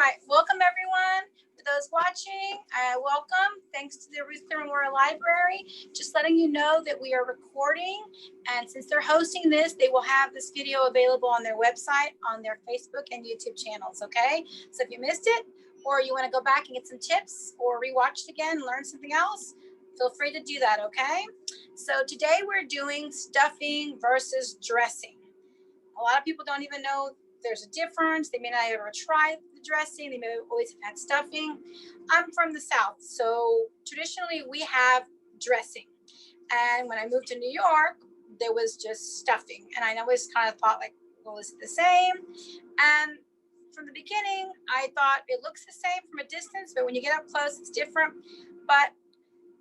right, welcome everyone. For those watching, welcome. Thanks to the Ruth Library. Just letting you know that we are recording, and since they're hosting this, they will have this video available on their website, on their Facebook and YouTube channels, okay? So if you missed it, or you want to go back and get some tips, or rewatch it again and learn something else, feel free to do that, okay? So today we're doing stuffing versus dressing. A lot of people don't even know there's a difference. They may not ever try the dressing. They may always have had stuffing. I'm from the South, so traditionally we have dressing. And when I moved to New York, there was just stuffing. And I always kind of thought, like, well, is it the same? And from the beginning, I thought it looks the same from a distance, but when you get up close, it's different. But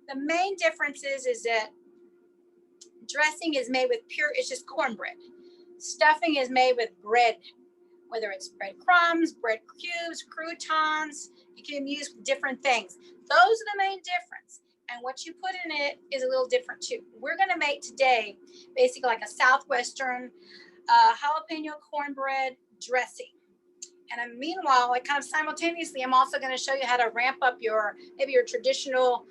the main difference is that dressing is made with pure, it's just cornbread. Stuffing is made with bread, whether it's breadcrumbs, bread cubes, croutons. You can use different things. Those are the main difference. And what you put in it is a little different too. We're going to make today basically like a Southwestern jalapeno cornbread dressing. And meanwhile, like kind of simultaneously, I'm also going to show you how to ramp up maybe your traditional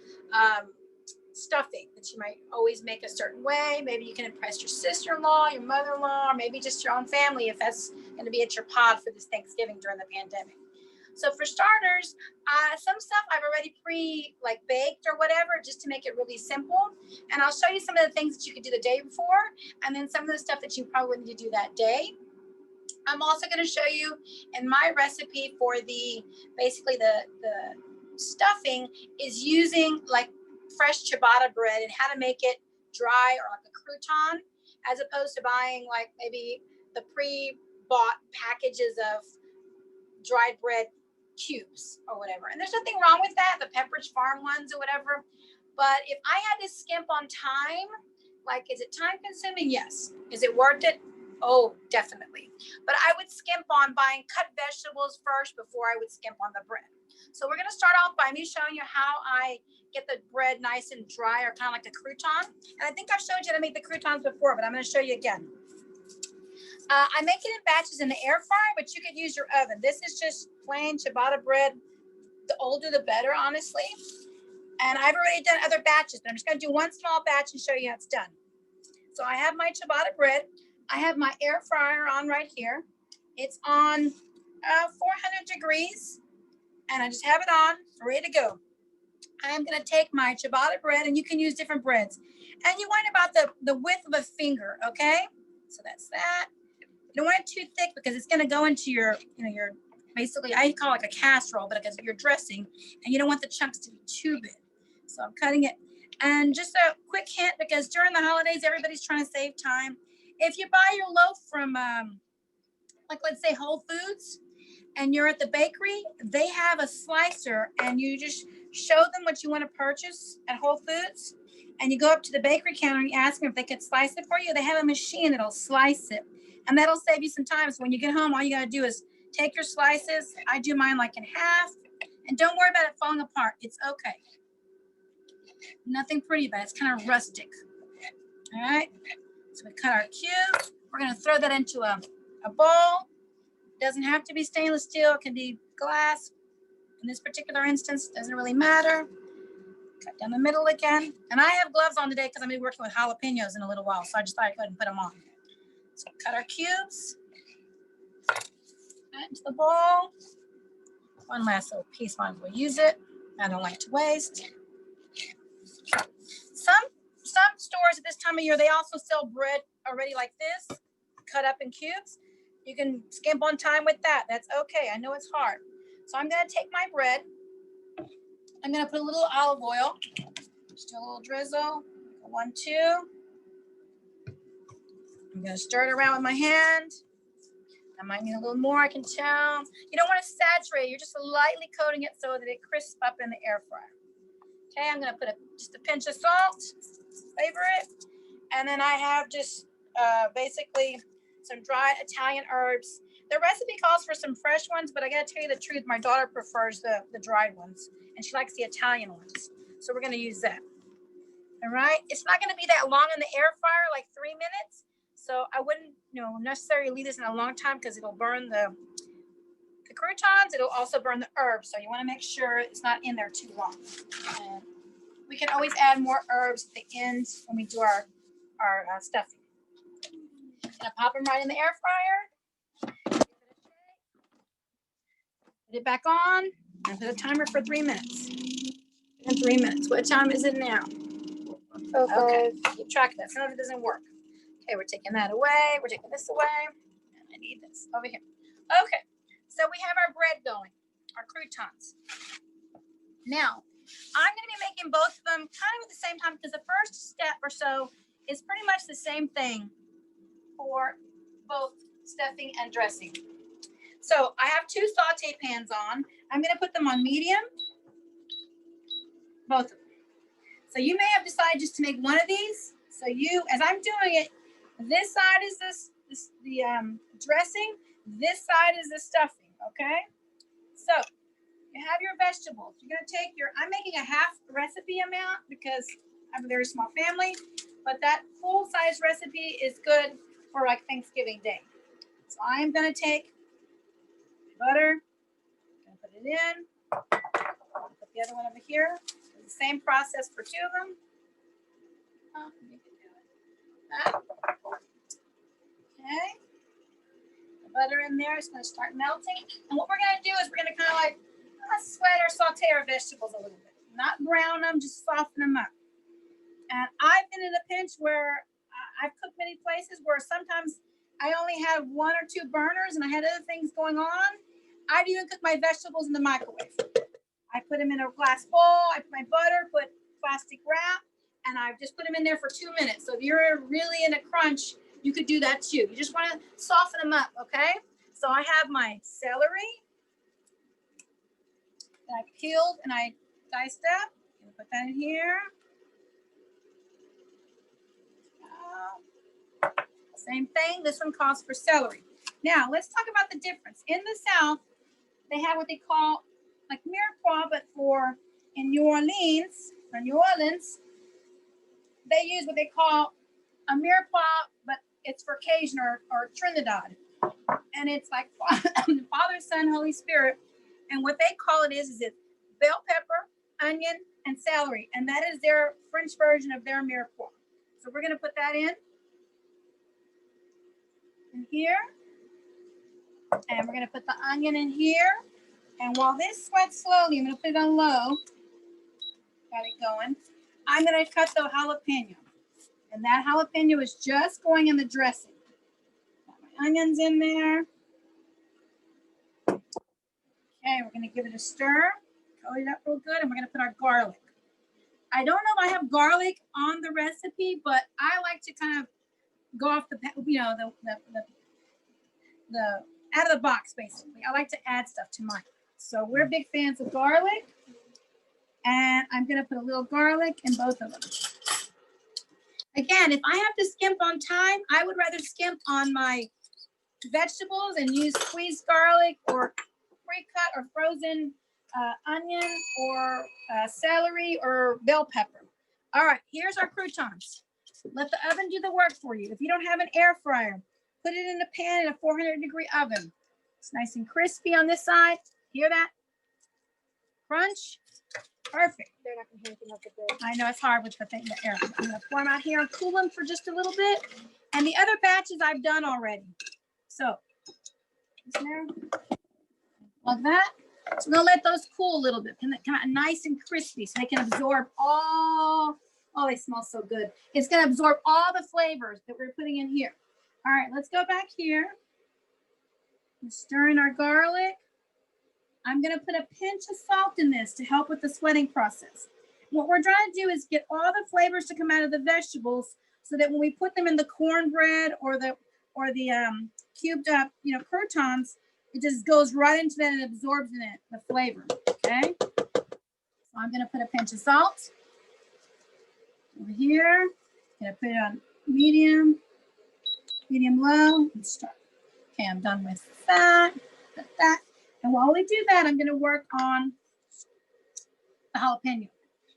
stuffing that you might always make a certain way. Maybe you can impress your sister-in-law, your mother-in-law, or maybe just your own family if that's going to be at your pod for this Thanksgiving during the pandemic. So for starters, some stuff I've already baked or whatever, just to make it really simple. And I'll show you some of the things that you could do the day before, and then some of the stuff that you probably need to do that day. I'm also going to show you in my recipe for basically the stuffing is using like fresh ciabatta bread and how to make it dry or like a crouton, as opposed to buying like maybe the pre-bought packages of dried bread cubes or whatever. And there's nothing wrong with that, the Pepperidge Farm ones or whatever. But if I had to skimp on time, like, is it time consuming? Yes. Is it worth it? Oh, definitely. But I would skimp on buying cut vegetables first before I would skimp on the bread. So we're going to start off by me showing you how I get the bread nice and dry, or kind of like a crouton. And I think I've showed you how to make the croutons before, but I'm going to show you again. I make it in batches in the air fryer, but you could use your oven. This is just plain ciabatta bread. The older, the better, honestly. And I've already done other batches, but I'm just going to do one small batch and show you how it's done. So I have my ciabatta bread. I have my air fryer on right here. It's on 400 degrees, and I just have it on, ready to go. I'm going to take my ciabatta bread, and you can use different breads. And you want about the width of a finger, okay? So that's that. You don't want it too thick because it's going to go into your basically, I call it like a casserole, but because you're dressing, and you don't want the chunks to be too big. So I'm cutting it. And just a quick hint, because during the holidays, everybody's trying to save time. If you buy your loaf from, like, let's say Whole Foods, and you're at the bakery, they have a slicer, and you just show them what you want to purchase at Whole Foods, and you go up to the bakery counter and you ask them if they could slice it for you. They have a machine that'll slice it, and that'll save you some time. So when you get home, all you got to do is take your slices. I do mine like in half, and don't worry about it falling apart. It's okay. Nothing pretty about it. It's kind of rustic. All right. So we cut our cube. We're going to throw that into a bowl. It doesn't have to be stainless steel. It can be glass. In this particular instance, it doesn't really matter. Cut down the middle again. And I have gloves on today because I'm going to be working with jalapenos in a little while. So I just thought I'd go ahead and put them on. So cut our cubes. Add into the bowl. One last little piece while we'll use it. I don't like to waste. Some stores at this time of year, they also sell bread already like this, cut up in cubes. You can skimp on time with that. That's okay. I know it's hard. So I'm going to take my bread. I'm going to put a little olive oil. Just do a little drizzle. 1, 2. I'm going to stir it around with my hand. I might need a little more, I can tell. You don't want to saturate. You're just lightly coating it so that it crisps up in the air fryer. Okay, I'm going to put just a pinch of salt, flavor it. And then I have just basically some dried Italian herbs. The recipe calls for some fresh ones, but I got to tell you the truth, my daughter prefers the dried ones, and she likes the Italian ones. So we're going to use that. All right, it's not going to be that long in the air fryer, like 3 minutes. So I wouldn't necessarily leave this in a long time because it'll burn the the croutons, it'll also burn the herbs. So you want to make sure it's not in there too long. And we can always add more herbs at the end when we do our stuffing. Gonna pop them right in the air fryer. Put it back on and put a timer for 3 minutes. And 3 minutes. What time is it now? Okay. Keep track of that. Sometimes it doesn't work. Okay, we're taking that away. We're taking this away. And I need this over here. Okay. So we have our bread going, our croutons. Now, I'm going to be making both of them kind of at the same time because the first step or so is pretty much the same thing for both stuffing and dressing. So I have 2 saute pans on. I'm going to put them on medium, both of them. So you may have decided just to make one of these. So you, as I'm doing it, this side is the dressing. This side is the stuffing, okay? So you have your vegetables. You're going to take your, I'm making a half recipe amount because I have a very small family, but that full size recipe is good for like Thanksgiving Day. So I'm going to take butter, I'm going to put it in, put the other one over here. The same process for 2 of them. Oh, you can do it. Okay. The butter in there is going to start melting. And what we're going to do is we're going to kind of like sweat or saute our vegetables a little bit. Not brown them, just soften them up. And I've been in a pinch where I've cooked many places where sometimes I only had 1 or 2 burners and I had other things going on. I'd even cook my vegetables in the microwave. I put them in a glass bowl, I put my butter, put plastic wrap, and I just put them in there for 2 minutes. So if you're really in a crunch, you could do that too. You just want to soften them up, okay? So I have my celery that I peeled and I diced up. I'm gonna put that in here. Same thing, this one calls for celery. Now, let's talk about the difference. In the South, they have what they call like mirepoix, but for in New Orleans, they use what they call a mirepoix, but it's for Cajun or Trinidad. And it's like Father, Son, Holy Spirit. And what they call it is it's bell pepper, onion, and celery. And that is their French version of their mirepoix. So we're going to put that in here. And we're going to put the onion in here. And while this sweats slowly, I'm going to put it on low. Got it going. I'm going to cut the jalapeno. And that jalapeno is just going in the dressing. Got my onions in there. Okay, we're going to give it a stir. Coat it up real good. And we're going to put our garlic. I don't know if I have garlic on the recipe, but I like to kind of go off the, you know, the out of the box, basically. I like to add stuff to mine. So we're big fans of garlic. And I'm going to put a little garlic in both of them. Again, if I have to skimp on time, I would rather skimp on my vegetables and use squeezed garlic or pre-cut or frozen onion or celery or bell pepper. All right, here's our croutons. Let the oven do the work for you. If you don't have an air fryer, put it in a pan in a 400-degree oven. It's nice and crispy on this side. Hear that? Crunch. Perfect. They're not going to hear anything of the bread. I know it's hard with the thing, the air. I'm going to pour them out here and cool them for just a little bit. And the other batches I've done already. So, there. Like that. So I'm going to let those cool a little bit. And come out nice and crispy so they can absorb all. Oh, they smell so good. It's going to absorb all the flavors that we're putting in here. All right, let's go back here. I'm stirring our garlic. I'm going to put a pinch of salt in this to help with the sweating process. What we're trying to do is get all the flavors to come out of the vegetables so that when we put them in the cornbread or the cubed up, croutons, it just goes right into that and absorbs in it the flavor. Okay. So I'm going to put a pinch of salt over here. I'm going to put it on medium low, and start. Okay, I'm done with that. Put that. And while we do that, I'm going to work on the jalapeno.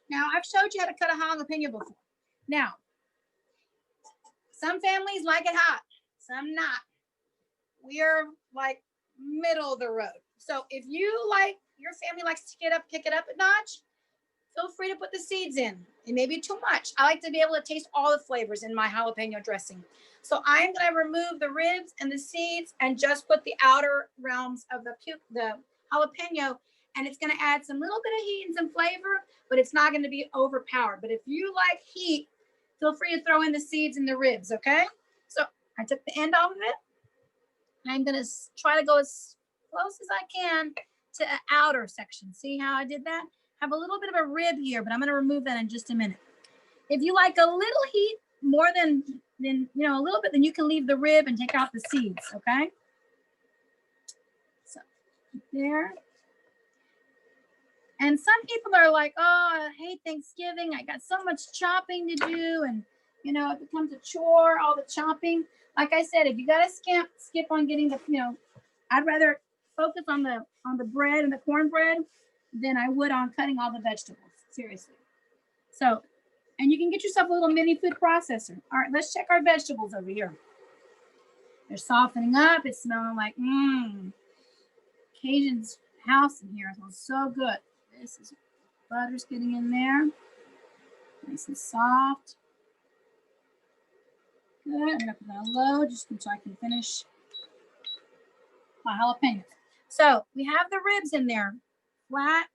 Now, I've showed you how to cut a jalapeno before. Now, some families like it hot, some not. We are like middle of the road. So if you like, your family likes to kick it up a notch, feel free to put the seeds in. It may be too much. I like to be able to taste all the flavors in my jalapeno dressing. So I'm going to remove the ribs and the seeds and just put the outer realms of the jalapeno. And it's going to add some little bit of heat and some flavor, but it's not going to be overpowered. But if you like heat, feel free to throw in the seeds and the ribs, okay? So I took the end off of it. I'm going to try to go as close as I can to the outer section. See how I did that? Have a little bit of a rib here, but I'm going to remove that in just a minute. If you like a little heat more than a little bit, then you can leave the rib and take out the seeds, okay? So there. And some people are like, oh, I hate Thanksgiving. I got so much chopping to do, and it becomes a chore, all the chopping. Like I said, if you got to skip on getting the, I'd rather focus on the bread and the cornbread than I would on cutting all the vegetables. Seriously. So, and you can get yourself a little mini food processor. All right, let's check our vegetables over here. They're softening up. It's smelling like Cajun's house in here. It smells so good. This is butter's getting in there. Nice and soft. Good. I'm gonna put that on low just so I can finish my jalapenos. So we have the ribs in there, flat.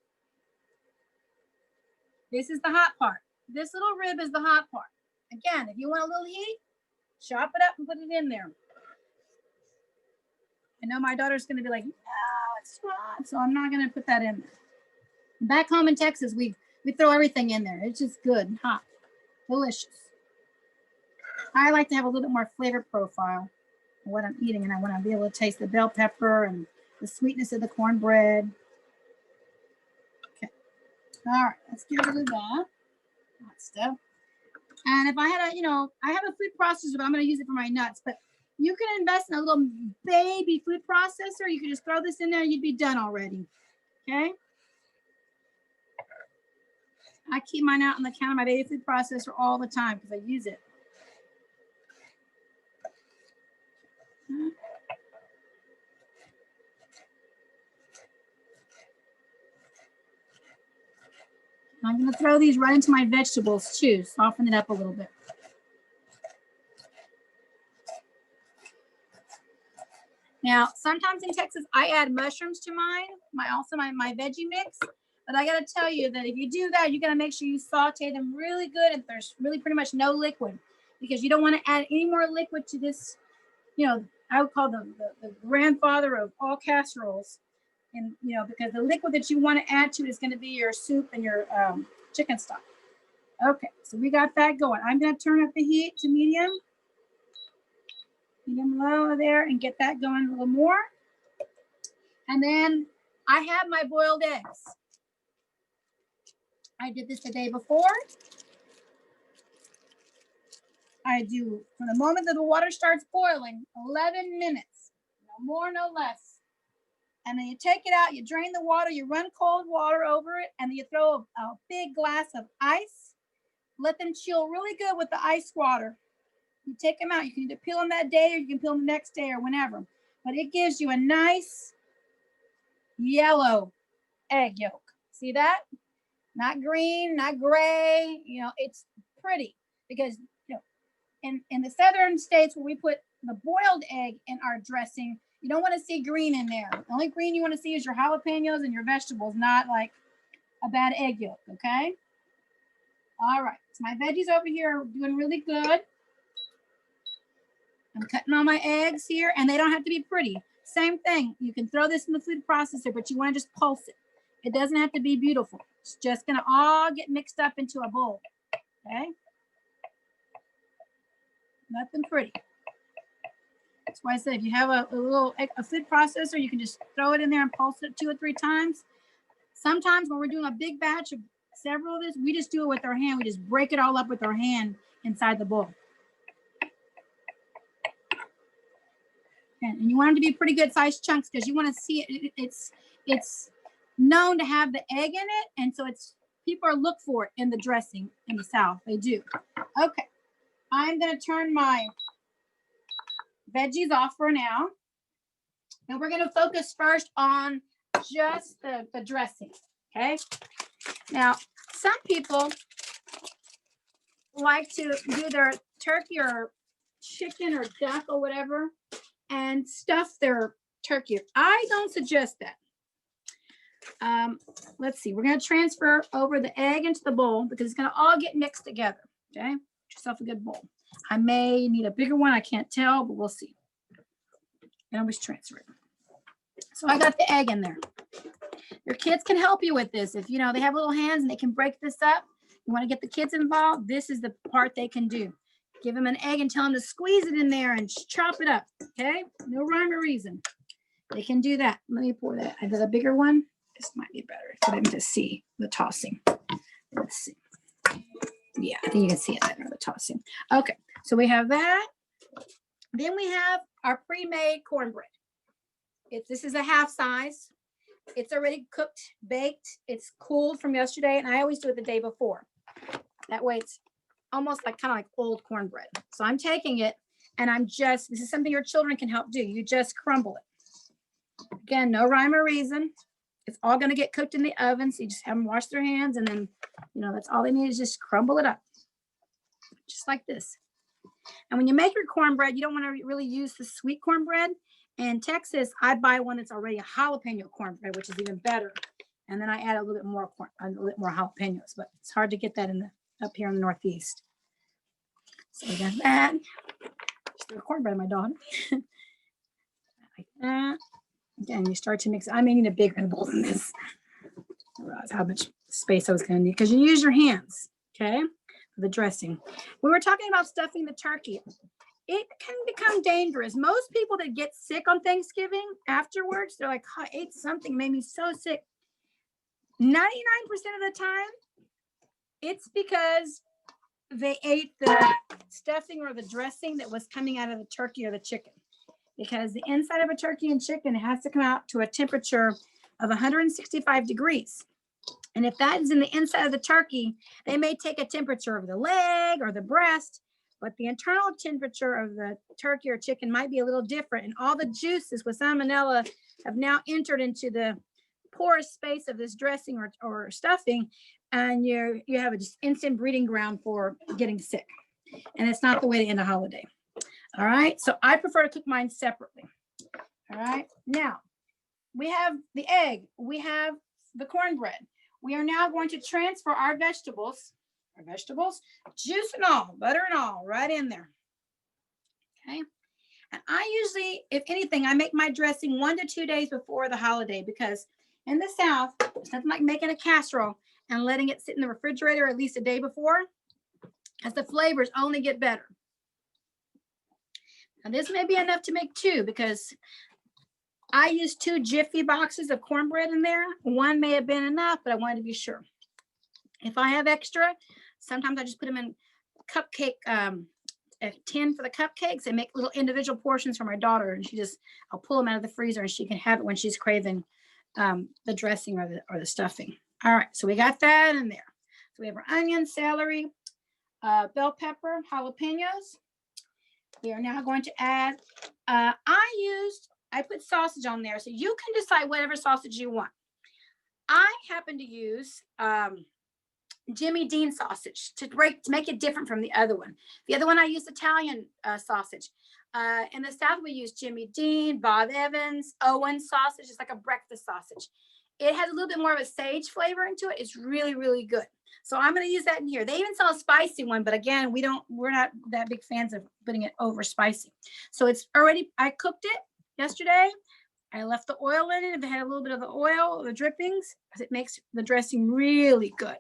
This is the hot part. This little rib is the hot part. Again, if you want a little heat, chop it up and put it in there. I know my daughter's going to be like, no, it's hot, so I'm not going to put that in there. Back home in Texas, we throw everything in there. It's just good and hot, delicious. I like to have a little bit more flavor profile of what I'm eating, and I want to be able to taste the bell pepper and the sweetness of the cornbread. Okay. All right, let's get rid of that hot stuff. And if I had I have a food processor, but I'm going to use it for my nuts. But you can invest in a little baby food processor. You can just throw this in there, you'd be done already. Okay. I keep mine out on the counter, my baby food processor, all the time because I use it. I'm going to throw these right into my vegetables too, soften it up a little bit. Now, sometimes in Texas, I add mushrooms to mine, my veggie mix. But I got to tell you that if you do that, you got to make sure you saute them really good and there's really pretty much no liquid, because you don't want to add any more liquid to this, I would call the grandfather of all casseroles. And, because the liquid that you want to add to is going to be your soup and your chicken stock. Okay, so we got that going. I'm going to turn up the heat to medium low there, and get that going a little more. And then I have my boiled eggs. I did this the day before. I do, from the moment that the water starts boiling, 11 minutes, no more, no less. And then you take it out, you drain the water, you run cold water over it, and then you throw a big glass of ice. Let them chill really good with the ice water. You take them out. You can either peel them that day or you can peel them the next day or whenever. But it gives you a nice yellow egg yolk. See that? Not green, not gray. It's pretty because, in the southern states where we put the boiled egg in our dressing, you don't want to see green in there. The only green you want to see is your jalapenos and your vegetables, not like a bad egg yolk, okay? All right, so my veggies over here are doing really good. I'm cutting all my eggs here, and they don't have to be pretty. Same thing. You can throw this in the food processor, but you want to just pulse it. It doesn't have to be beautiful. It's just going to all get mixed up into a bowl, okay? Nothing pretty. That's why I said if you have a food processor, you can just throw it in there and pulse it 2 or 3 times. Sometimes when we're doing a big batch of several of this, we just do it with our hand. We just break it all up with our hand inside the bowl. And you want them to be pretty good sized chunks because you want to see it. It's known to have the egg in it, and so people look for it in the dressing in the South. They do. Okay, I'm going to turn my veggies off for now, and we're going to focus first on just the dressing, okay? Now, some people like to do their turkey or chicken or duck or whatever and stuff their turkey. I don't suggest that. Let's see. We're going to transfer over the egg into the bowl because it's going to all get mixed together. Okay. Get yourself a good bowl. I may need a bigger one. I can't tell, but we'll see. And always transfer it. So I got the egg in there. Your kids can help you with this. If you know they have little hands and they can break this up, you want to get the kids involved, this is the part they can do. Give them an egg and tell them to squeeze it in there and chop it up. Okay? No rhyme or reason. They can do that. Let me pour that. I got a bigger one. This might be better for them to see the tossing. Let's see. Yeah, I think you can see it better, the tossing. Okay, so we have that. Then we have our pre-made cornbread. This is a half size. It's already cooked, baked. It's cooled from yesterday, and I always do it the day before. That way it's almost like kind of like old cornbread. So I'm taking it, and this is something your children can help do. You just crumble it. Again, no rhyme or reason. It's all going to get cooked in the oven. So you just have them wash their hands, and then, that's all they need is just crumble it up. Just like this. And when you make your cornbread, you don't want to really use the sweet cornbread. In Texas, I buy one that's already a jalapeno cornbread, which is even better. And then I add a little bit more jalapenos, but it's hard to get that up here in the Northeast. So we got that. Just throw cornbread, my daughter. Like that. Again, you start to mix. I may need a bigger bowl than this. I realize how much space I was going to need because you use your hands, okay, for the dressing. We were talking about stuffing the turkey. It can become dangerous. Most people that get sick on Thanksgiving afterwards, they're like, I ate something, made me so sick. 99% of the time, it's because they ate the stuffing or the dressing that was coming out of the turkey or the chicken. Because the inside of a turkey and chicken has to come out to a temperature of 165 degrees. And if that is in the inside of the turkey, they may take a temperature of the leg or the breast, but the internal temperature of the turkey or chicken might be a little different. And all the juices with salmonella have now entered into the porous space of this dressing or stuffing, and you have a just instant breeding ground for getting sick. And it's not the way to end a holiday. All right, so I prefer to cook mine separately. All right, now we have the egg, we have the cornbread. We are now going to transfer our vegetables, juice and all, butter and all, right in there. Okay, and I usually, if anything, I make my dressing 1 to 2 days before the holiday because in the South, it's nothing like making a casserole and letting it sit in the refrigerator at least a day before, as the flavors only get better. Now this may be enough to make 2 because I used 2 Jiffy boxes of cornbread in there. 1 may have been enough, but I wanted to be sure. If I have extra, sometimes I just put them in cupcake, a tin for the cupcakes and make little individual portions for my daughter. And I'll pull them out of the freezer and she can have it when she's craving the dressing or the stuffing. All right, so we got that in there. So we have our onion, celery, bell pepper, jalapenos. We are now going to add, I put sausage on there, so you can decide whatever sausage you want. I happen to use Jimmy Dean sausage to make it different from the other one. The other one I use Italian sausage. In the South, we use Jimmy Dean, Bob Evans, Owen sausage. It's like a breakfast sausage. It has a little bit more of a sage flavor into it. It's really, really good. So I'm going to use that in here. They even sell a spicy one, but again, we're not that big fans of putting it over spicy. So it's already, I cooked it yesterday. I left the oil in it. If it had a little bit of the oil, the drippings, it makes the dressing really good.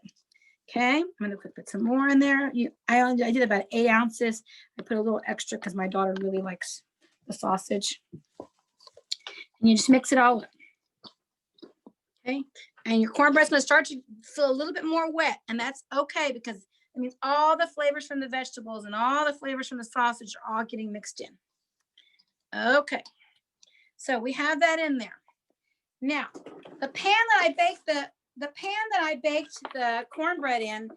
Okay, I'm going to put some more in there. I did about 8 ounces. I put a little extra because my daughter really likes the sausage. And you just mix it all up. Okay, and your cornbread's going to start to feel a little bit more wet, and that's okay because it means all the flavors from the vegetables and all the flavors from the sausage are all getting mixed in. Okay, so we have that in there. Now, the pan that I baked the cornbread in,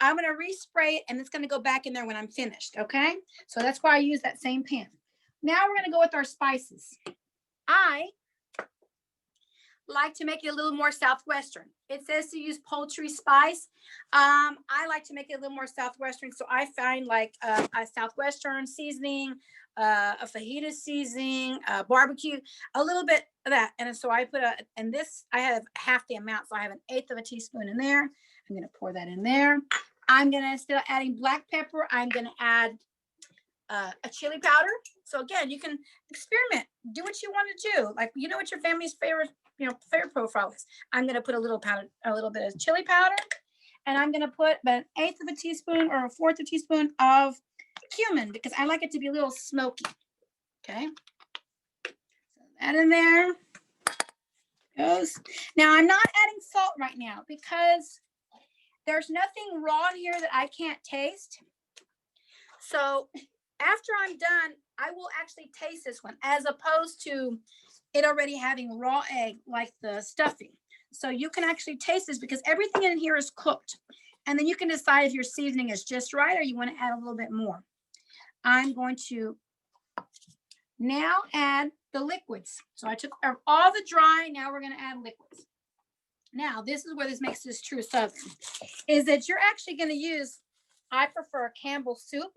I'm going to respray it, and it's going to go back in there when I'm finished. Okay, so that's why I use that same pan. Now we're going to go with our spices. I like to make it a little more Southwestern. It says to use poultry spice. I like to make it a little more Southwestern. So I find like a Southwestern seasoning, a fajita seasoning, barbecue, a little bit of that. And so I put and this, I have half the amount. So I have 1/8 of a teaspoon in there. I'm going to pour that in there. I'm going to, instead of adding black pepper, I'm going to add a chili powder. So again, you can experiment, do what you want to do. Like, you know what your family's favorite, favorite profile is. I'm going to put a little bit of chili powder, and I'm going to put about 1/8 of a teaspoon or 1/4 of a teaspoon of cumin because I like it to be a little smoky. Okay. So that in there goes. Now I'm not adding salt right now because there's nothing raw in here that I can't taste. So after I'm done, I will actually taste this one as opposed to it already having raw egg like the stuffing. So you can actually taste this because everything in here is cooked. And then you can decide if your seasoning is just right or you want to add a little bit more. I'm going to now add the liquids. So I took all the dry, now we're going to add liquids. Now, this is where this makes this true Southern, is that you're actually going to use, I prefer Campbell's soup.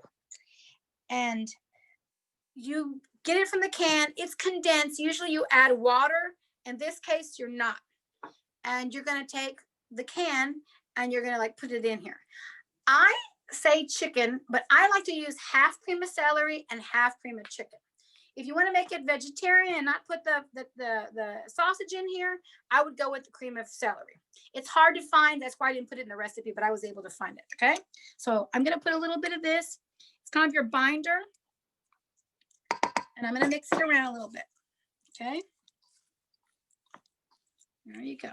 And you get it from the can. It's condensed. Usually you add water. In this case, you're not. And you're going to take the can and you're going to like put it in here. I say chicken, but I like to use half cream of celery and half cream of chicken. If you want to make it vegetarian and not put the sausage in here, I would go with the cream of celery. It's hard to find. That's why I didn't put it in the recipe, but I was able to find it. Okay. So I'm going to put a little bit of this. It's kind of your binder. And I'm going to mix it around a little bit. Okay. There you go.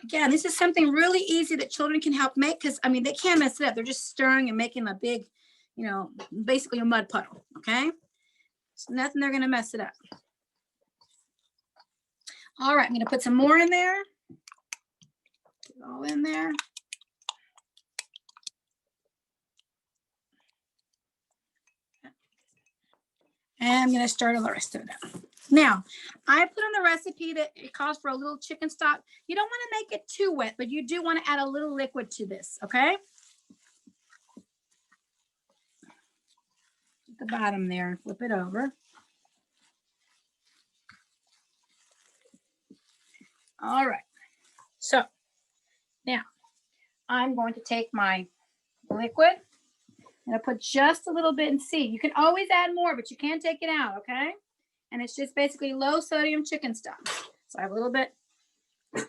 Again, this is something really easy that children can help make because, I mean, they can't mess it up. They're just stirring and making a big, basically a mud puddle. Okay. So nothing they're going to mess it up. All right. I'm going to put some more in there. Put it all in there. And I'm going to stir the rest of it up. Now, I put on the recipe that it calls for a little chicken stock. You don't want to make it too wet, but you do want to add a little liquid to this, okay? At the bottom there, flip it over. All right. So, now, I'm going to take my liquid. And I put just a little bit and see. You can always add more, but you can't take it out, okay? And it's just basically low sodium chicken stock. So I have a little bit,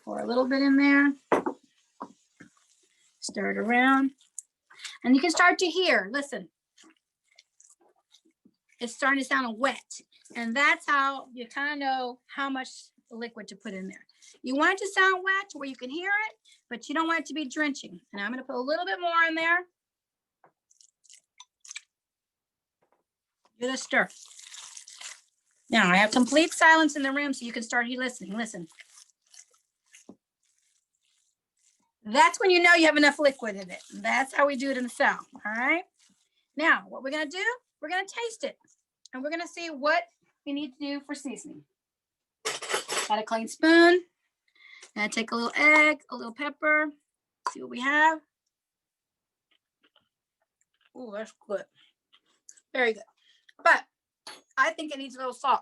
pour a little bit in there. Stir it around. And you can start to hear, listen. It's starting to sound wet. And that's how you kind of know how much liquid to put in there. You want it to sound wet to where you can hear it, but you don't want it to be drenching. And I'm going to put a little bit more in there. Give it a stir. Now I have complete silence in the room so you can start listening. Listen. That's when you know you have enough liquid in it. That's how we do it in the South. All right. Now what we're going to do, we're going to taste it. And we're going to see what we need to do for seasoning. Got a clean spoon. And I take a little egg, a little pepper. See what we have. Oh, that's good. Very good. But I think it needs a little salt.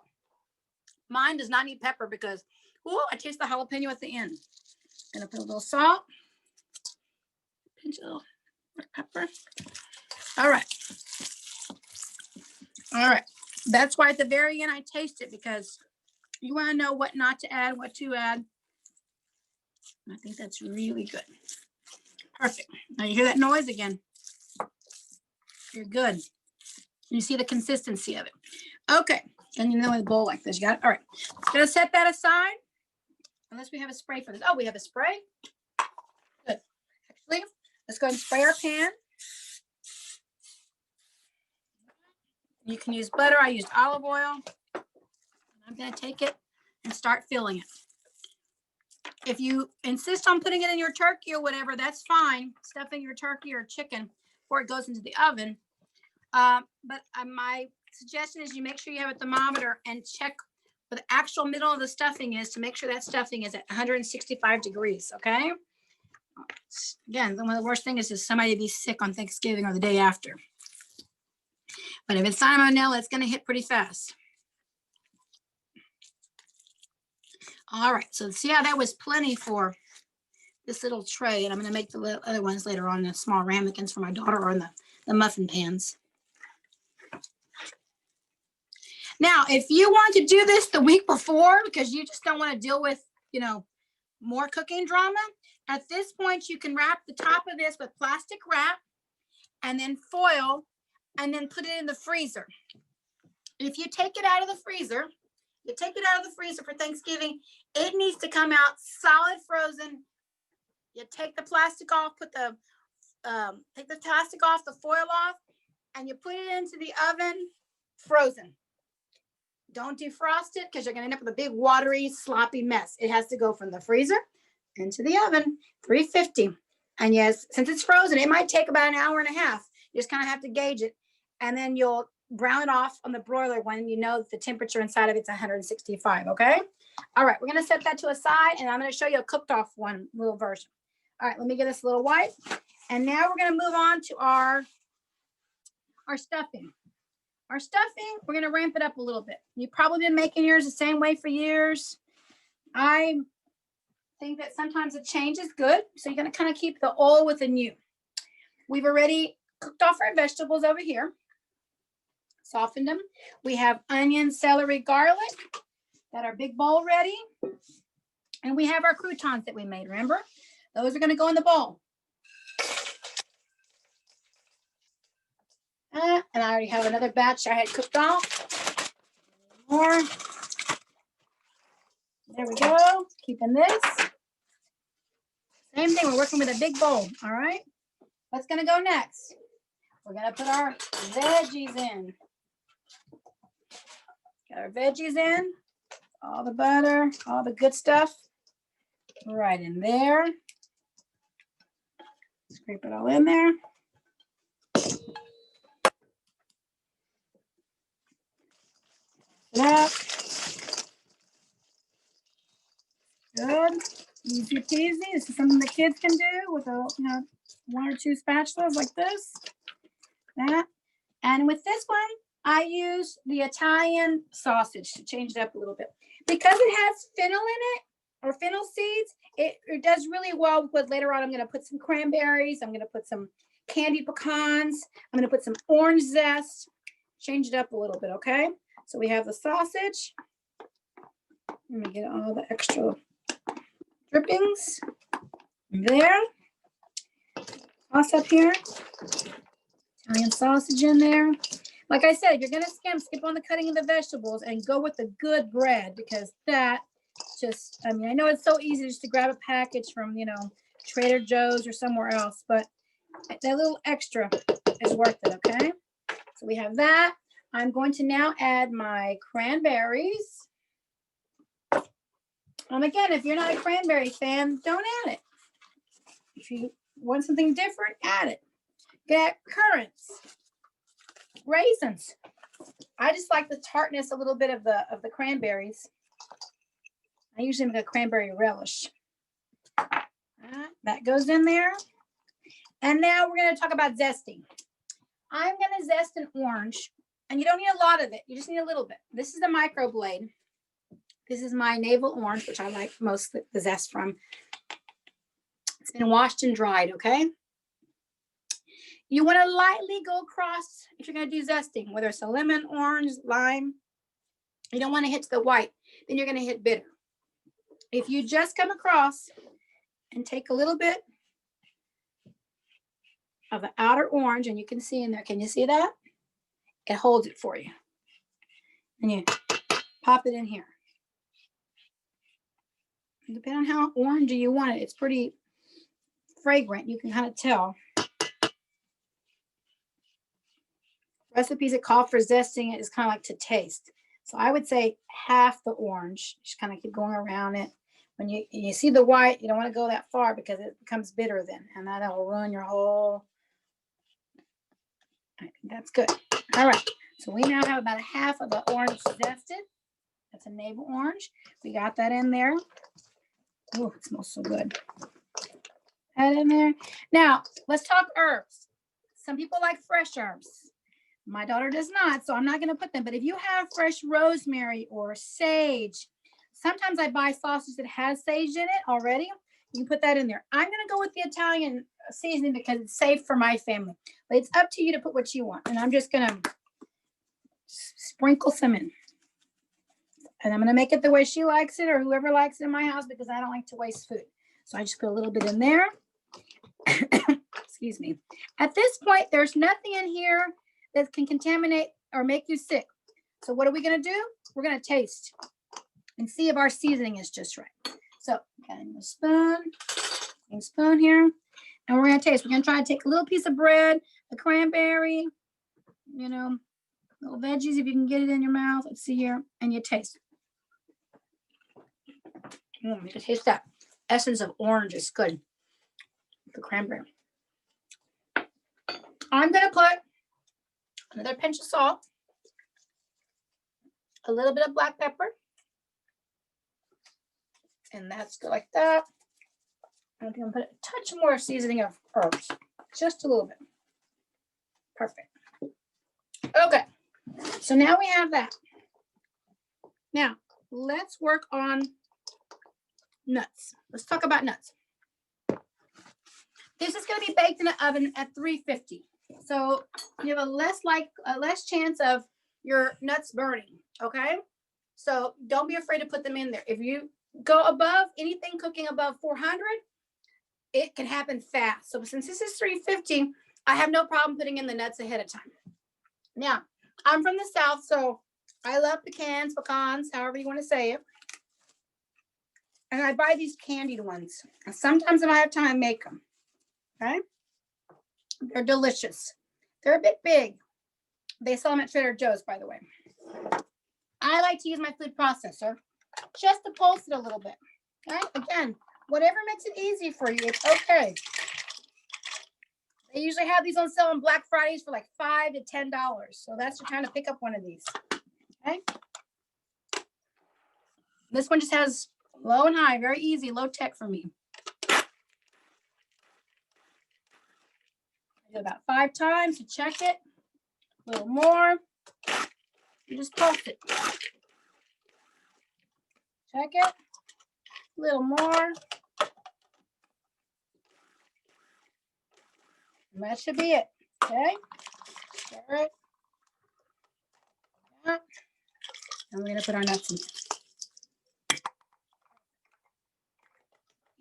Mine does not need pepper because, I taste the jalapeno at the end. Gonna put a little salt. Pinch a little pepper. All right. All right. That's why at the very end I taste it because you want to know what not to add, what to add. I think that's really good. Perfect. Now you hear that noise again. You're good. You see the consistency of it. Okay. And in a bowl like this. You got it? All right. Gonna set that aside. Unless we have a spray for this. Oh, we have a spray? Good. Actually, let's go ahead and spray our pan. You can use butter. I used olive oil. I'm gonna take it and start filling it. If you insist on putting it in your turkey or whatever, that's fine. Stuffing your turkey or chicken before it goes into the oven. But my suggestion is you make sure you have a thermometer and check where the actual middle of the stuffing is, to make sure that stuffing is at 165 degrees, okay? Again, one of the worst things is somebody be sick on Thanksgiving or the day after. But if it's salmonella, it's going to hit pretty fast. All right, so see how that was plenty for this little tray, and I'm going to make the other ones later on, the small ramekins for my daughter, or in the muffin pans. Now, if you want to do this the week before, because you just don't want to deal with, more cooking drama, at this point, you can wrap the top of this with plastic wrap and then foil, and then put it in the freezer. If you take it out of the freezer, for Thanksgiving, it needs to come out solid frozen. You take the plastic off, take the plastic off, the foil off, and you put it into the oven frozen. Don't defrost it, because you're going to end up with a big watery, sloppy mess. It has to go from the freezer into the oven, 350. And yes, since it's frozen, it might take about an hour and a half. You just kind of have to gauge it. And then you'll brown it off on the broiler when you know that the temperature inside of it's 165, okay? All right, we're going to set that to a side, and I'm going to show you a cooked off one little version. All right, let me get this a little white. And now we're going to move on to our stuffing. Our stuffing, we're going to ramp it up a little bit. You've probably been making yours the same way for years. I think that sometimes a change is good. So you're going to kind of keep the old with the new. We've already cooked off our vegetables over here. Softened them. We have onion, celery, garlic. Got our big bowl ready. And we have our croutons that we made, remember? Those are going to go in the bowl. And I already have another batch I had cooked off. More. There we go. Keeping this. Same thing. We're working with a big bowl. All right. What's going to go next? We're going to put our veggies in. Got our veggies in. All the butter, all the good stuff. Right in there. Scrape it all in there. That. Good. Easy peasy. This is something the kids can do with one or two spatulas like this. That. And with this one, I use the Italian sausage to change it up a little bit. Because it has fennel in it, or fennel seeds, it does really well with, later on, I'm going to put some cranberries. I'm going to put some candied pecans. I'm going to put some orange zest. Change it up a little bit, okay? So we have the sausage. Let me get all the extra drippings there. Toss up here. Italian sausage in there. Like I said, if you're going to skip on the cutting of the vegetables and go with the good bread, because that just, I know it's so easy just to grab a package from, Trader Joe's or somewhere else, but that little extra is worth it, okay? So we have that. I'm going to now add my cranberries. Again, if you're not a cranberry fan, don't add it. If you want something different, add it. Get currants. Raisins. I just like the tartness a little bit of the cranberries. I usually make a cranberry relish. That goes in there. And now we're going to talk about zesting. I'm going to zest an orange, and you don't need a lot of it. You just need a little bit. This is the microblade. This is my navel orange, which I like most the zest from. It's been washed and dried, okay? You want to lightly go across if you're going to do zesting, whether it's a lemon, orange, lime. You don't want to hit to the white. Then you're going to hit bitter. If you just come across and take a little bit of the outer orange, and you can see in there, can you see that? It holds it for you. And you pop it in here. And depending on how orangey you want it, it's pretty fragrant. You can kind of tell. Recipes that call for zesting it is kind of like to taste. So I would say half the orange. Just kind of keep going around it. When you see the white, you don't want to go that far because it becomes bitter then, and that'll ruin your whole. I think that's good. All right. So we now have about a half of the orange zested. That's a navel orange. We got that in there. Oh, it smells so good. Add in there. Now, let's talk herbs. Some people like fresh herbs. My daughter does not, so I'm not going to put them. But if you have fresh rosemary or sage, sometimes I buy sausage that has sage in it already. You can put that in there. I'm going to go with the Italian seasoning because it's safe for my family. But it's up to you to put what you want. And I'm just going to sprinkle some in. And I'm going to make it the way she likes it or whoever likes it in my house because I don't like to waste food. So I just put a little bit in there. Excuse me. At this point, there's nothing in here that can contaminate or make you sick. So what are we going to do? We're going to taste and see if our seasoning is just right. So getting the spoon here, and we're going to taste. We're going to try to take a little piece of bread, the cranberry, you know, little veggies if you can get it in your mouth. Let's see here, and you taste. You can taste that essence of orange. It's good. The cranberry. I'm going to put another pinch of salt, a little bit of black pepper, and that's good like that. I'm going to put a touch more seasoning of herbs, just a little bit. Perfect. Okay, so now we have that. Now, let's work on nuts. Let's talk about nuts. This is going to be baked in the oven at 350. So you have a less chance of your nuts burning, okay? So don't be afraid to put them in there. If you go above, anything cooking above 400, it can happen fast. So since this is 350, I have no problem putting in the nuts ahead of time. Now, I'm from the South, so I love pecans, however you want to say it. And I buy these candied ones. And sometimes if I have time, I make them, okay? They're delicious. They're a bit big. They sell them at Trader Joe's, by the way. I like to use my food processor just to pulse it a little bit. Okay? Again, whatever makes it easy for you, it's okay. They usually have these on sale on Black Fridays for like $5 to $10. So that's the time to pick up one of these. Okay? This one just has low and high, very easy, low tech for me. About 5 times to check it. A little more. You just pulse it. Check it. A little more. And that should be it. Okay. Stir it. And we're going to put our nuts in.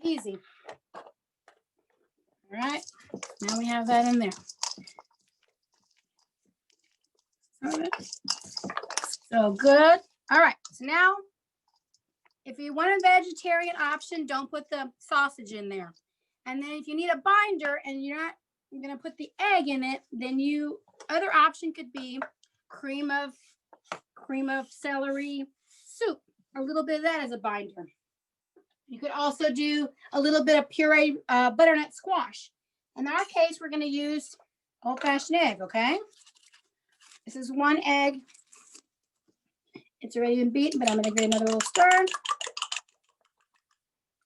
Easy. All right. Now we have that in there. So good. All right. So now, if you want a vegetarian option, don't put the sausage in there. And then if you need a binder and you're not going to put the egg in it, then other option could be cream of celery soup. A little bit of that as a binder. You could also do a little bit of pureed butternut squash. In our case, we're going to use old-fashioned egg, okay? This is 1 egg. It's already been beaten, but I'm going to give it another little stir.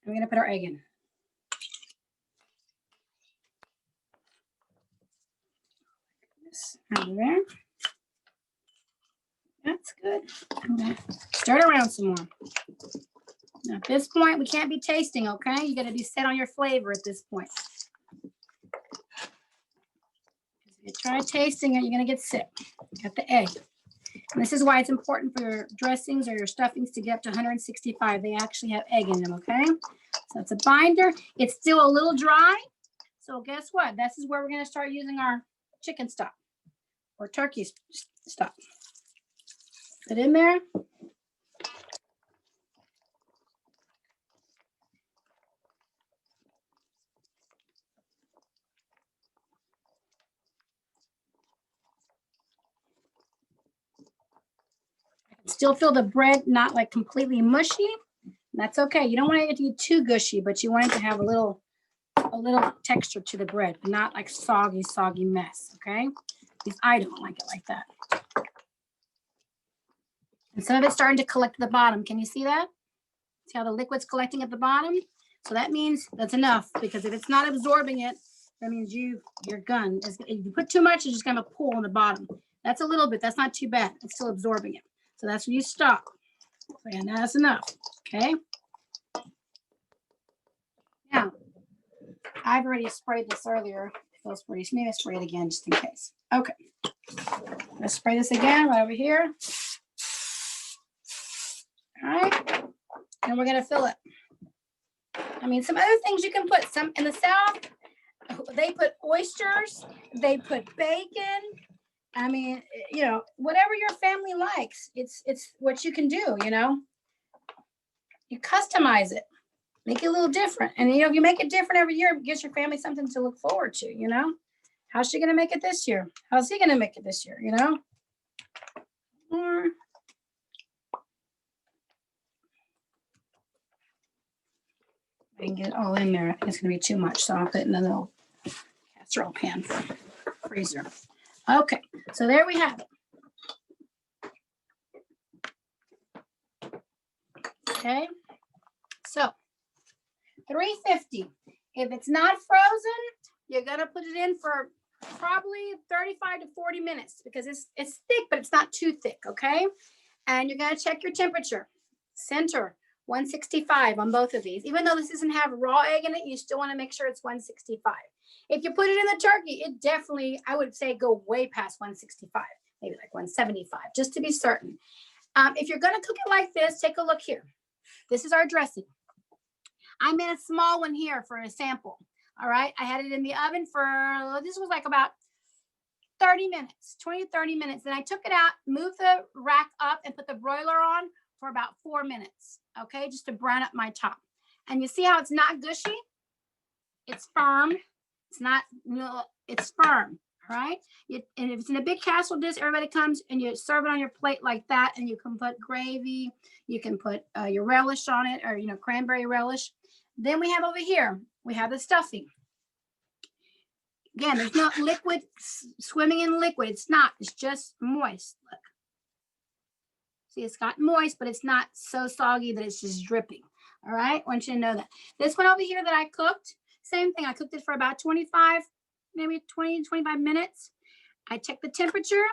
I'm going to put our egg in. Over there. That's good. I'm going to stir it around some more. Now, at this point, we can't be tasting, okay? You got to be set on your flavor at this point. If you try tasting it, you're going to get sick. Got the egg. And this is why it's important for your dressings or your stuffings to get up to 165. They actually have egg in them, okay? So it's a binder. It's still a little dry. So guess what? This is where we're going to start using our chicken stock or turkey stock. Put it in there. Still feel the bread not like completely mushy. That's okay. You don't want it to get too gushy, but you want it to have a little texture to the bread, not like soggy mess, okay? Because I don't like it like that. And some of it's starting to collect at the bottom. Can you see that? See how the liquid's collecting at the bottom? So that means that's enough, because if it's not absorbing it, that means you're done. If you put too much, it's just gonna pool on the bottom. That's a little bit, that's not too bad. It's still absorbing it. So that's when you stop. And that's enough, okay? Now, I've already sprayed this earlier. Maybe I spray it again just in case. Okay, let's spray this again right over here. All right, and we're gonna fill it. I mean, some other things you can put. Some in the South, they put oysters, they put bacon. I mean, you know, whatever your family likes, it's what you can do, you know. You customize it, make it a little different. And, you know, if you make it different every year, it gives your family something to look forward to, you know. How's she going to make it this year? How's he going to make it this year, you know? Or, I can get it all in there. I think it's going to be too much, so I'll put it in a little casserole pan for freezer. Okay, so there we have it. Okay, so 350. If it's not frozen, you're gonna put it in for probably 35 to 40 minutes, because it's thick, but it's not too thick, okay? And you're gonna check your temperature. Center 165 on both of these. Even though this doesn't have raw egg in it, you still want to make sure it's 165. If you put it in the turkey, it definitely, I would say, go way past 165, maybe like 175, just to be certain. If you're going to cook it like this, take a look here. This is our dressing. I made a small one here for a sample. All right. I had it in the oven for, this was like about 30 minutes, 20 to 30 minutes. Then I took it out, moved the rack up, and put the broiler on for about 4 minutes. Okay. Just to brown up my top. And you see how it's not gushy? It's firm. It's not, no, it's firm, all right? And if it's in a big casserole dish, everybody comes and you serve it on your plate like that, and you can put gravy, you can put your relish on it, or, you know, cranberry relish. Then we have over here, we have the stuffing. Again, there's not liquid, swimming in liquid. It's not, it's just moist. Look. See, it's got moist, but it's not so soggy that it's just dripping, all right? I want you to know that. This one over here that I cooked, same thing. I cooked it for about 25, maybe 20, 25 minutes. I checked the temperature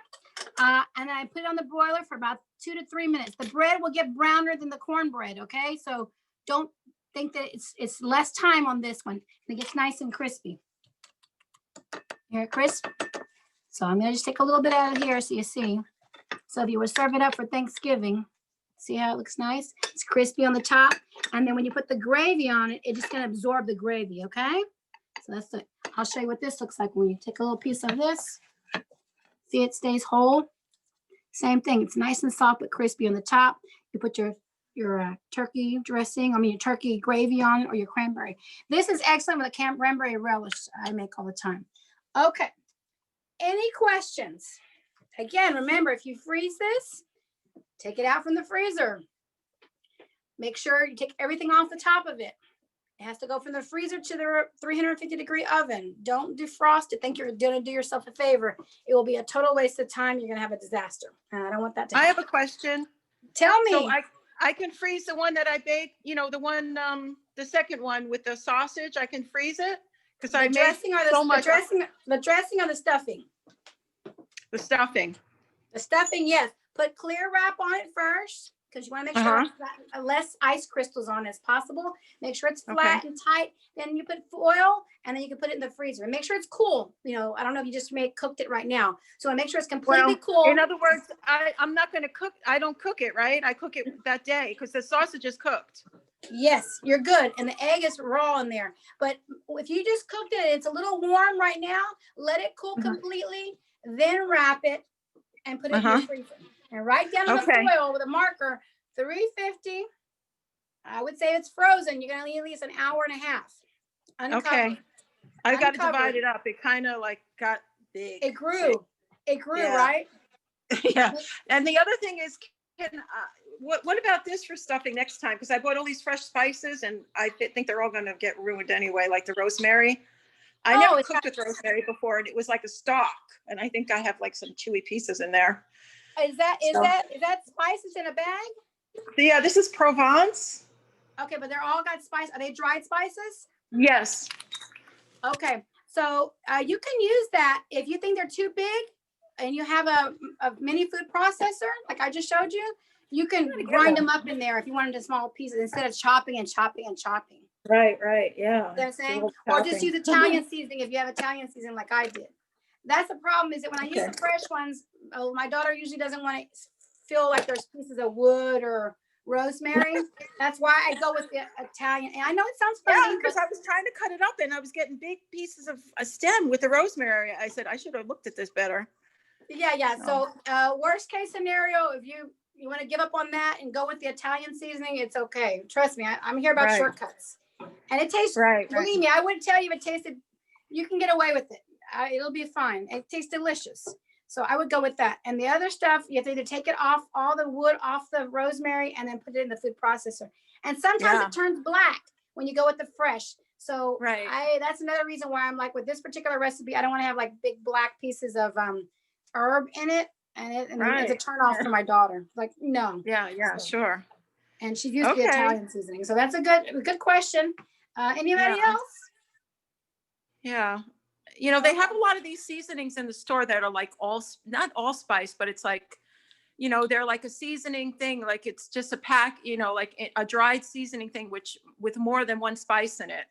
and I put it on the broiler for about 2 to 3 minutes. The bread will get browner than the cornbread, okay? So don't think that it's less time on this one. It gets nice and crispy. Here, crisp. So I'm gonna just take a little bit out of here so you see. So if you would serve it up for Thanksgiving, see how it looks nice? It's crispy on the top. And then when you put the gravy on it, it's just going to absorb the gravy, okay? So that's it. I'll show you what this looks like when you take a little piece of this. See, it stays whole. Same thing. It's nice and soft but crispy on the top. You put your turkey dressing, your turkey gravy on it, or your cranberry. This is excellent with a cranberry relish I make all the time. Okay. Any questions? Again, remember, if you freeze this, take it out from the freezer. Make sure you take everything off the top of it. It has to go from the freezer to the 350-degree oven. Don't defrost it. Think you're going to do yourself a favor. It will be a total waste of time. You're going to have a disaster. And I don't want that to happen. I have a question. Tell me. So I can freeze the one that I baked, you know, the one, the second one with the sausage. I can freeze it because I made so much. The dressing or the stuffing? The stuffing. The stuffing, yes. Put clear wrap on it first, because you want to make sure it's less ice crystals on as possible. Make sure it's flat and tight. Then you put foil, and then you can put it in the freezer. And make sure it's cool. You know, I don't know if you just cooked it right now. So make sure it's completely cool. In other words, I'm not going to cook. I don't cook it, right? I cook it that day because the sausage is cooked. Yes, you're good. And the egg is raw in there. But if you just cooked it, it's a little warm right now. Let it cool completely. Then wrap it and put it in the freezer. And write down on the foil with a marker, 350. I would say it's frozen. You're going to need at least an hour and a half. Uncovered. Okay. I got to divide it up. It kind of like got big. It grew. It grew, right? Yeah. And the other thing is, what about this for stuffing next time? Because I bought all these fresh spices and I think they're all going to get ruined anyway, like the rosemary. I never cooked with rosemary before, and it was like a stalk. And I think I have like some chewy pieces in there. is that So, spices in a bag? yeah, this is Provence. Okay, but they're all got spice. Are they dried spices? Yes. Okay, so you can use that if you think they're too big and you have a mini food processor, like I just showed you. You can grind them up in there if you want them to small pieces instead of chopping and chopping and chopping. Right, yeah. You know what I'm saying? Or just use Italian seasoning if you have Italian seasoning like I did. That's the problem, is that when I use the fresh ones, my daughter usually doesn't want to feel like there's pieces of wood or rosemary. That's why I go with the Italian. And I know it sounds funny, because I was trying to cut it up and I was getting big pieces of a stem with the rosemary. I said I should have looked at this better. Yeah. So worst case scenario, if you want to give up on that and go with the Italian seasoning, it's okay. Trust me, I'm here about shortcuts. And it tastes, believe me, I wouldn't tell you if it tasted, you can get away with it. It'll be fine. It tastes delicious. So I would go with that. And the other stuff, you have to either take it off, all the wood off the rosemary, and then put it in the food processor. And sometimes it turns black when you go with the fresh. So that's another reason why I'm like, with this particular recipe, I don't want to have like big black pieces of herb in it. And it's a turn off for my daughter. Like, no. Yeah, so, sure. And she used the Italian seasoning. So that's a good question. Anybody else? Yeah. You know, they have a lot of these seasonings in the store that are like not allspice, but it's like, you know, they're like a seasoning thing. Like it's just a pack, you know, like a dried seasoning thing, with more than one spice in it.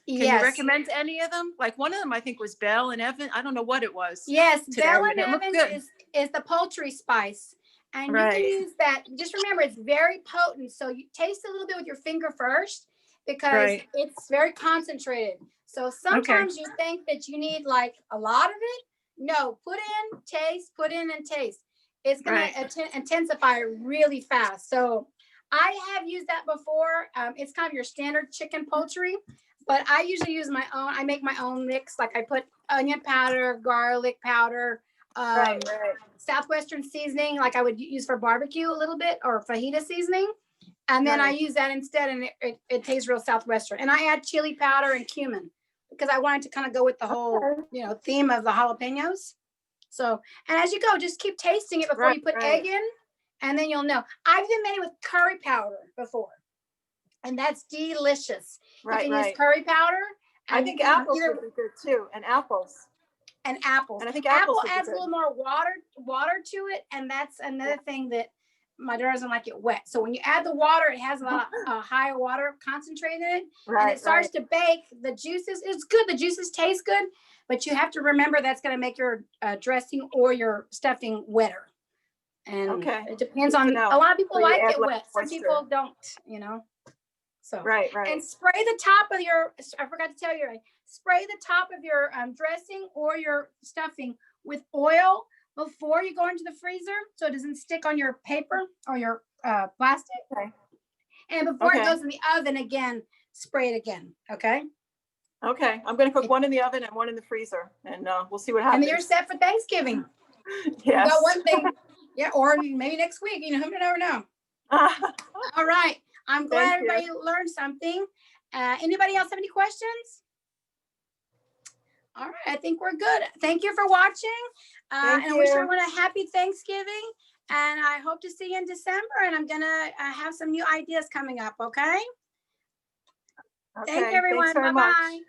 Can you recommend any of them? Like one of them, I think, was Bell and Evan. I don't know what it was. Yes, Bell and Evans is the poultry spice. And you can use that. Just remember, it's very potent. So you taste a little bit with your finger first, because it's very concentrated. So sometimes you think that you need like a lot of it. No, put in, taste, put in and taste. It's going to intensify really fast. So I have used that before. It's kind of your standard chicken poultry, but I usually use my own. I make my own mix. Like I put onion powder, garlic powder, Southwestern seasoning, like I would use for barbecue a little bit, or fajita seasoning. And then I use that instead, and it tastes real Southwestern. And I add chili powder and cumin because I wanted to kind of go with the whole, theme of the jalapenos. So, and as you go, just keep tasting it before you put egg in, and then you'll know. I've even made it with curry powder before, and that's delicious. You can use curry powder. I think apples would be good too, and apples. And apples. And I think apple adds a little more water to it, and that's another thing that my daughter doesn't like it wet. So when you add the water, it has a lot of higher water concentrate in it, and it starts to bake. The juices, it's good. The juices taste good, but you have to remember that's going to make your dressing or your stuffing wetter. And it depends on. A lot of people like it wet. Some people don't. So and spray the top of your. I forgot to tell you. Spray the top of your dressing or your stuffing with oil before you go into the freezer, so it doesn't stick on your paper or your plastic. And before it goes in the oven again, spray it again. Okay. I'm going to cook one in the oven and one in the freezer, and we'll see what happens. And you're set for Thanksgiving. Yes. You got one thing. Yeah, or maybe next week. You never know. All right. I'm glad everybody learned something. Anybody else have any questions? All right, I think we're good. Thank you for watching. And I wish everyone a happy Thanksgiving. And I hope to see you in December. And I'm going to have some new ideas coming up, okay? Thank you, everyone. Bye-bye.